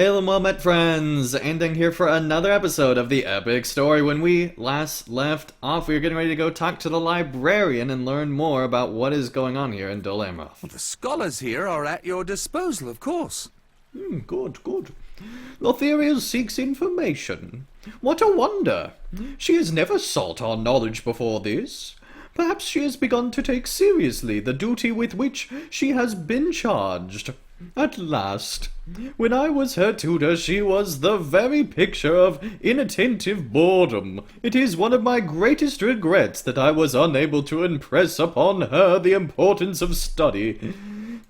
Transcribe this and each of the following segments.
Hail and well met, friends! Ending here for another episode of the epic story. When we last left off, we were getting ready to go talk to the librarian and learn more about what is going on here in Dol Amroth. Well, the scholars here are at your disposal, of course. Good. Lothiriel seeks information. What a wonder! She has never sought our knowledge before this. Perhaps she has begun to take seriously the duty with which she has been charged. At last, when I was her tutor, she was the very picture of inattentive boredom. It is one of my greatest regrets that I was unable to impress upon her the importance of study.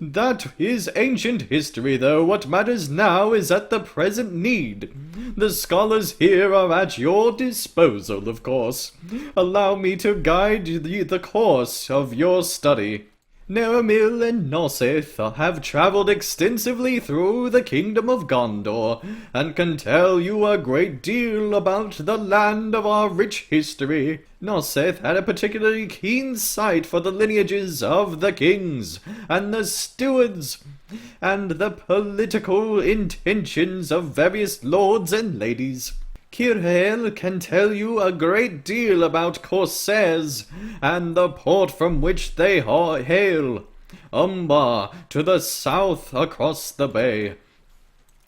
That is ancient history, though. What matters now is at the present need. The scholars here are at your disposal, of course. Allow me to guide the course of your study. Neramil and Noseth have travelled extensively through the kingdom of Gondor, and can tell you a great deal about the land of our rich history. Noseth had a particularly keen sight for the lineages of the kings, and the stewards, and the political intentions of various lords and ladies. Kirhael can tell you a great deal about Corsairs, and the port from which they hail, Umbar, to the south across the bay.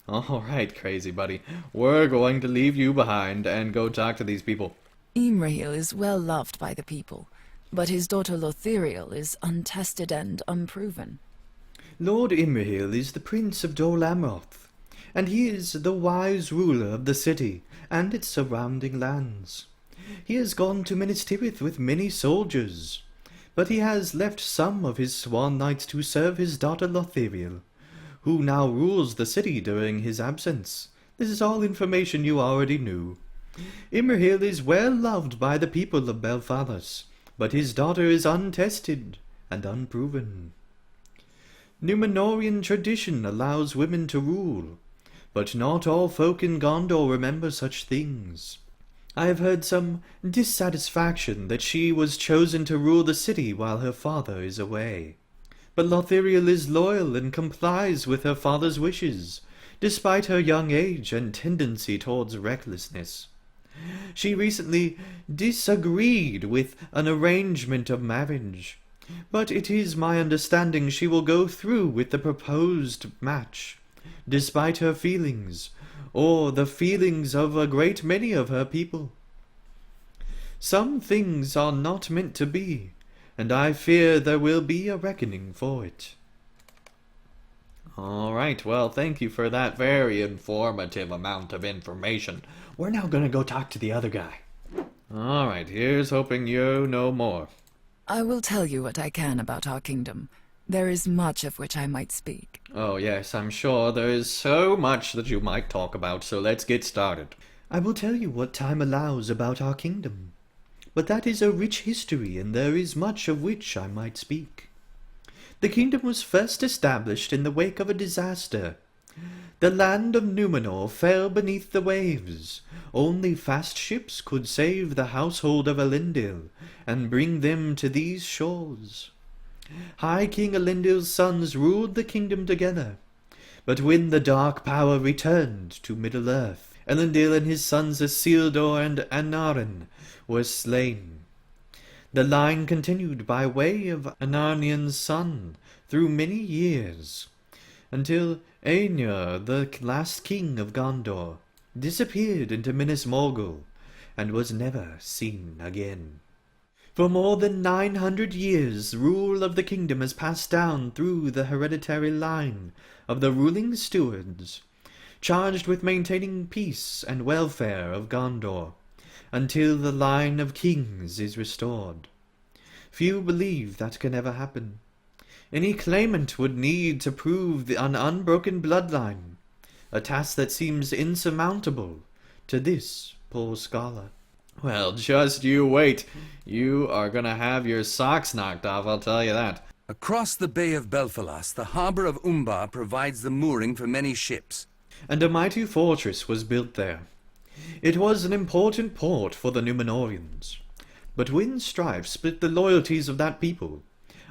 Alright, crazy buddy, we're going to leave you behind and go talk to these people. Imrahil is well loved by the people, but his daughter Lothiriel is untested and unproven. Lord Imrahil is the Prince of Dol Amroth, and he is the wise ruler of the city and its surrounding lands. He has gone to Minas Tirith with many soldiers, but he has left some of his Swan-knights to serve his daughter Lothiriel, who now rules the city during his absence. This is all information you already knew. Imrahil is well loved by the people of Belfathas, but his daughter is untested and unproven. Númenórean tradition allows women to rule, but not all folk in Gondor remember such things. I have heard some dissatisfaction that she was chosen to rule the city while her father is away. But Lothiriel is loyal and complies with her father's wishes, despite her young age and tendency towards recklessness. She recently disagreed with an arrangement of marriage, but it is my understanding she will go through with the proposed match, despite her feelings, or the feelings of a great many of her people. Some things are not meant to be, and I fear there will be a reckoning for it. Alright, well, thank you for that very informative amount of information. We're now gonna go talk to the other guy. Alright, here's hoping you know more. I will tell you what I can about our kingdom. There is much of which I might speak. Oh yes, I'm sure there is so much that you might talk about, so let's get started. I will tell you what time allows about our kingdom, but that is a rich history, and there is much of which I might speak. The kingdom was first established in the wake of a disaster. The land of Númenor fell beneath the waves. Only fast ships could save the household of Elendil and bring them to these shores. High King Elendil's sons ruled the kingdom together, but when the Dark Power returned to Middle-earth, Elendil and his sons Isildur and Anarion were slain. The line continued by way of Anarion's son through many years, until Ainur, the last king of Gondor, disappeared into Minas Morgul and was never seen again. For more than 900 years, rule of the kingdom has passed down through the hereditary line of the ruling stewards, charged with maintaining peace and welfare of Gondor, until the line of kings is restored. Few believe that can ever happen. Any claimant would need to prove an unbroken bloodline, a task that seems insurmountable to this poor scholar. Well, just you wait. You are gonna have your socks knocked off, I'll tell you that. Across the Bay of Belfalas, the harbour of Umbar provides the mooring for many ships. And a mighty fortress was built there. It was an important port for the Númenóreans. But when strife split the loyalties of that people,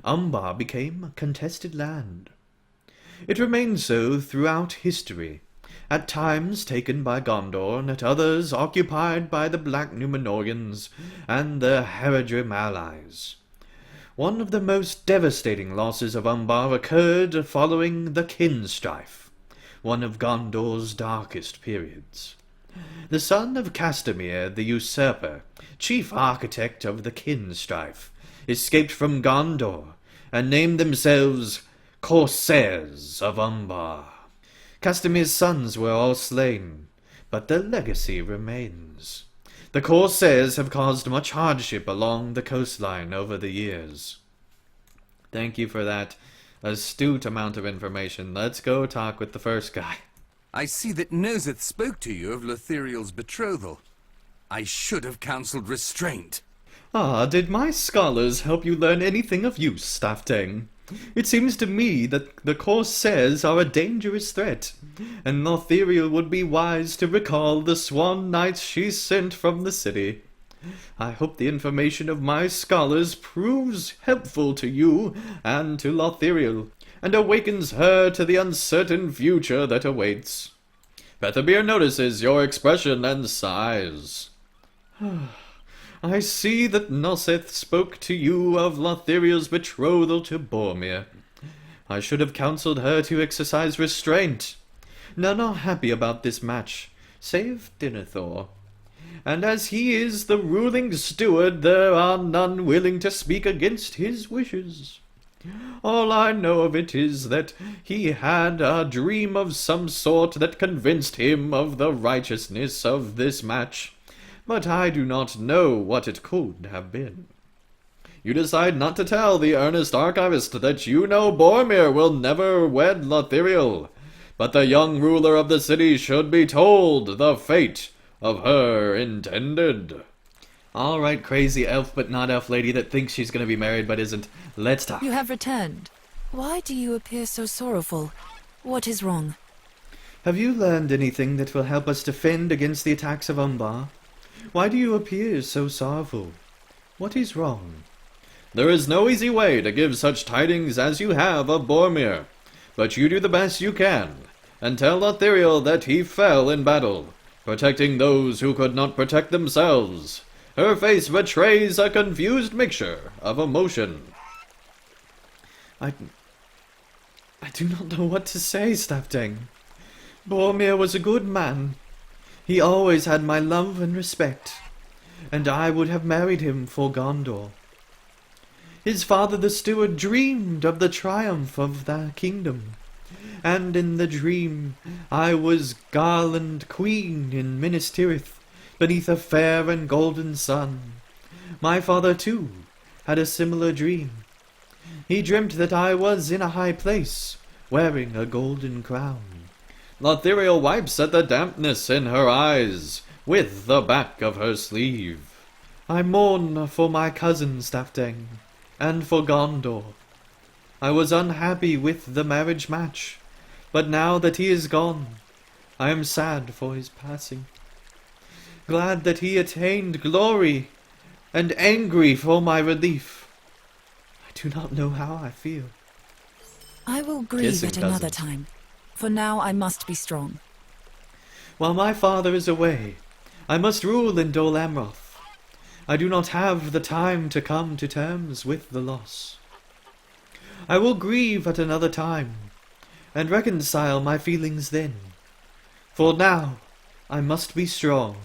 Umbar became a contested land. It remained so throughout history, at times taken by Gondor, and at others occupied by the Black Númenóreans and their Haradrim allies. One of the most devastating losses of Umbar occurred following the Kin Strife, one of Gondor's darkest periods. The son of Castamir the Usurper, chief architect of the Kin Strife, escaped from Gondor and named themselves Corsairs of Umbar. Castamir's sons were all slain, but their legacy remains. The Corsairs have caused much hardship along the coastline over the years. Thank you for that astute amount of information. Let's go talk with the first guy. I see that Noseth spoke to you of Lothiriel's betrothal. I should have counseled restraint. Ah, did my scholars help you learn anything of use, Staftang? It seems to me that the Corsairs are a dangerous threat, and Lothiriel would be wise to recall the Swan-knights she sent from the city. I hope the information of my scholars proves helpful to you and to Lothiriel, and awakens her to the uncertain future that awaits. Pethabir notices your expression and sighs. I see that Noseth spoke to you of Lothiriel's betrothal to Boromir. I should have counseled her to exercise restraint. None are happy about this match, save Denethor. And as he is the ruling steward, there are none willing to speak against his wishes. All I know of it is that he had a dream of some sort that convinced him of the righteousness of this match, but I do not know what it could have been. You decide not to tell the earnest archivist that you know Boromir will never wed Lothiriel, but the young ruler of the city should be told the fate of her intended. All right, crazy elf but not elf lady that thinks she's going to be married but isn't. Let's talk. You have returned. Why do you appear so sorrowful? What is wrong? Have you learned anything that will help us defend against the attacks of Umbar? Why do you appear so sorrowful? What is wrong? There is no easy way to give such tidings as you have of Boromir, but you do the best you can, and tell Lothiriel that he fell in battle, protecting those who could not protect themselves. Her face betrays a confused mixture of emotion. I do not know what to say, Staftang. Boromir was a good man. He always had my love and respect, and I would have married him for Gondor. His father the steward dreamed of the triumph of their kingdom, and in the dream I was Garland Queen in Minas Tirith, beneath a fair and golden sun. My father, too, had a similar dream. He dreamt that I was in a high place, wearing a golden crown. Lothiriel wipes at the dampness in her eyes with the back of her sleeve. I mourn for my cousin Staftang, and for Gondor. I was unhappy with the marriage match, but now that he is gone, I am sad for his passing. Glad that he attained glory, and angry for my relief. I do not know how I feel. I will grieve at another time. For now I must be strong. While my father is away, I must rule in Dol Amroth. I do not have the time to come to terms with the loss. I will grieve at another time, and reconcile my feelings then. For now, I must be strong.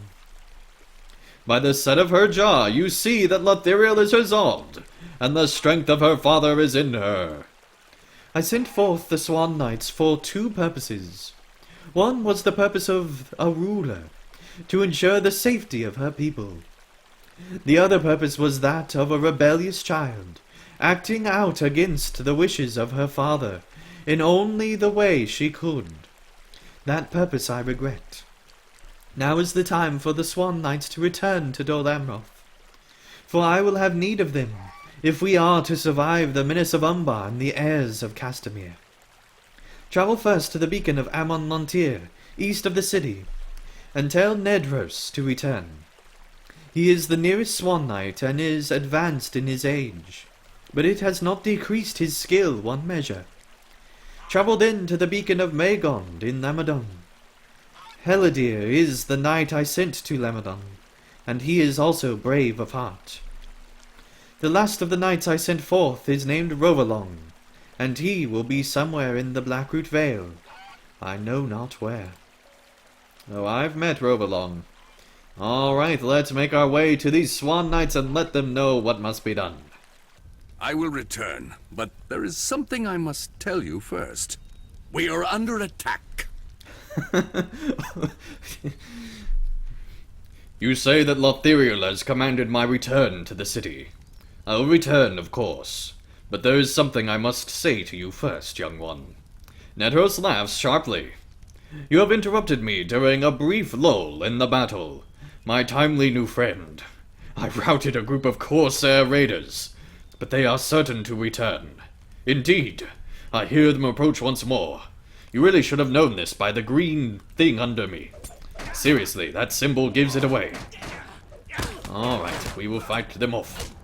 By the set of her jaw, you see that Lothiriel is resolved, and the strength of her father is in her. I sent forth the Swan-knights for two purposes. One was the purpose of a ruler, to ensure the safety of her people. The other purpose was that of a rebellious child, acting out against the wishes of her father, in only the way she could. That purpose I regret. Now is the time for the Swan-knights to return to Dol Amroth, for I will have need of them, if we are to survive the menace of Umbar and the heirs of Castamir. Travel first to the beacon of Amon Montir, east of the city, and tell Nedros to return. He is the nearest Swan-knight and is advanced in his age, but it has not decreased his skill one measure. Travel then to the beacon of Magond in Amadon. Heladir is the knight I sent to Lemedon, and he is also brave of heart. The last of the knights I sent forth is named Rovalong, and he will be somewhere in the Blackroot Vale. I know not where. Oh, I've met Rovalong. All right, let's make our way to these Swan-knights and let them know what must be done. I will return, but there is something I must tell you first. We are under attack. You say that Lothiriel has commanded my return to the city. I will return, of course, but there is something I must say to you first, young one. Netros laughs sharply. You have interrupted me during a brief lull in the battle, my timely new friend. I routed a group of Corsair raiders, but they are certain to return. Indeed, I hear them approach once more. You really should have known this by the green thing under me. Seriously, that symbol gives it away. Alright, we will fight them off.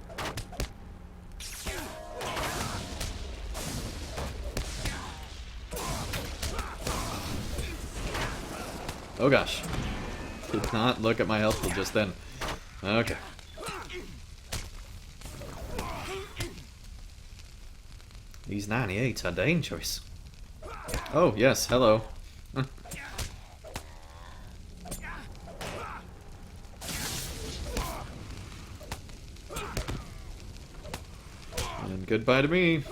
Oh gosh. Did not look at my health pool just then. Okay. These 98s are dangerous. Oh, yes, hello. And goodbye to me.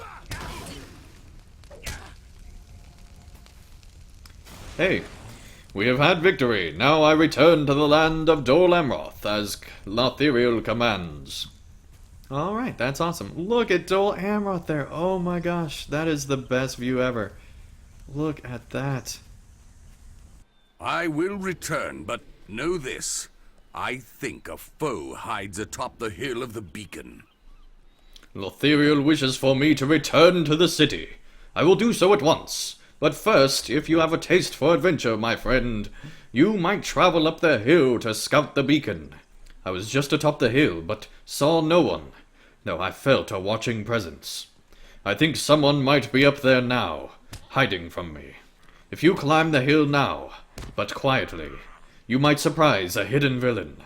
Hey, we have had victory. Now I return to the land of Dol Amroth as Lothiriel commands. Alright, that's awesome. Look at Dol Amroth there. Oh my gosh, that is the best view ever. Look at that. I will return, but know this. I think a foe hides atop the hill of the beacon. Lothiriel wishes for me to return to the city. I will do so at once. But first, if you have a taste for adventure, my friend, you might travel up the hill to scout the beacon. I was just atop the hill, but saw no one. No, I felt a watching presence. I think someone might be up there now, hiding from me. If you climb the hill now, but quietly, you might surprise a hidden villain.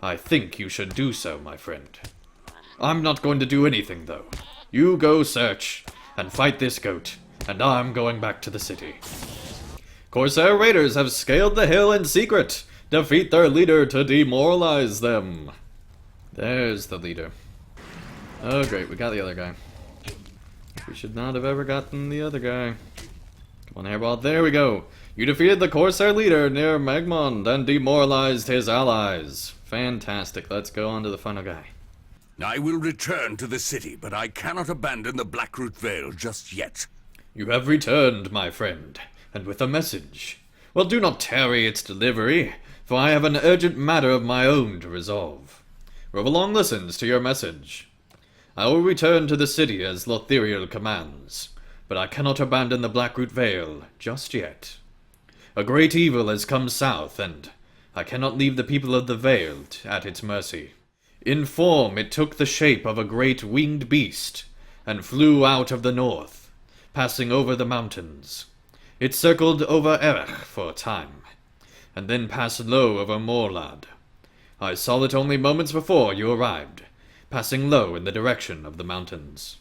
I think you should do so, my friend. I'm not going to do anything, though. You go search and fight this goat, and I'm going back to the city. Corsair raiders have scaled the hill in secret. Defeat their leader to demoralize them. There's the leader. Oh great, we got the other guy. We should not have ever gotten the other guy. Come on, Hairball, there we go. You defeated the Corsair leader near Magmond and demoralized his allies. Fantastic, let's go on to the final guy. I will return to the city, but I cannot abandon the Blackroot Vale just yet. You have returned, my friend, and with a message. Well, do not tarry its delivery, for I have an urgent matter of my own to resolve. Rovalong listens to your message. I will return to the city as Lothiriel commands, but I cannot abandon the Blackroot Vale just yet. A great evil has come south, and I cannot leave the people of the Vale at its mercy. In form it took the shape of a great winged beast, and flew out of the north, passing over the mountains. It circled over Erech for a time, and then passed low over Morlad. I saw it only moments before you arrived, passing low in the direction of the mountains.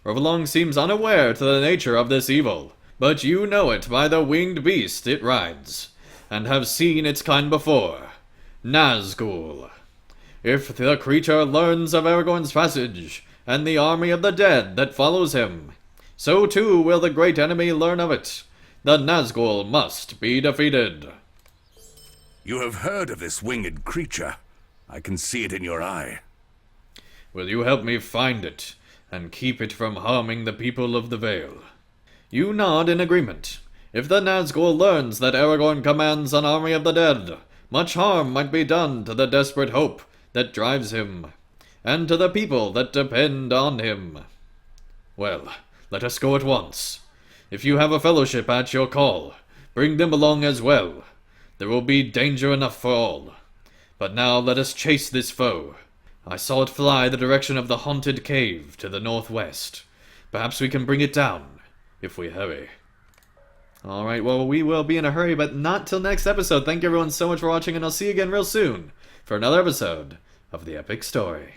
Rovalong seems unaware to the nature of this evil, but you know it by the winged beast it rides, and have seen its kind before, Nazgul. If the creature learns of Aragorn's passage, and the army of the dead that follows him, so too will the great enemy learn of it. The Nazgul must be defeated. You have heard of this winged creature. I can see it in your eye. Will you help me find it, and keep it from harming the people of the Vale? You nod in agreement. If the Nazgul learns that Aragorn commands an army of the dead, much harm might be done to the desperate hope that drives him, and to the people that depend on him. Well, let us go at once. If you have a fellowship at your call, bring them along as well. There will be danger enough for all. But now let us chase this foe. I saw it fly the direction of the haunted cave to the northwest. Perhaps we can bring it down, if we hurry. Alright, well, we will be in a hurry, but not till next episode. Thank you everyone so much for watching, and I'll see you again real soon for another episode of The Epic Story.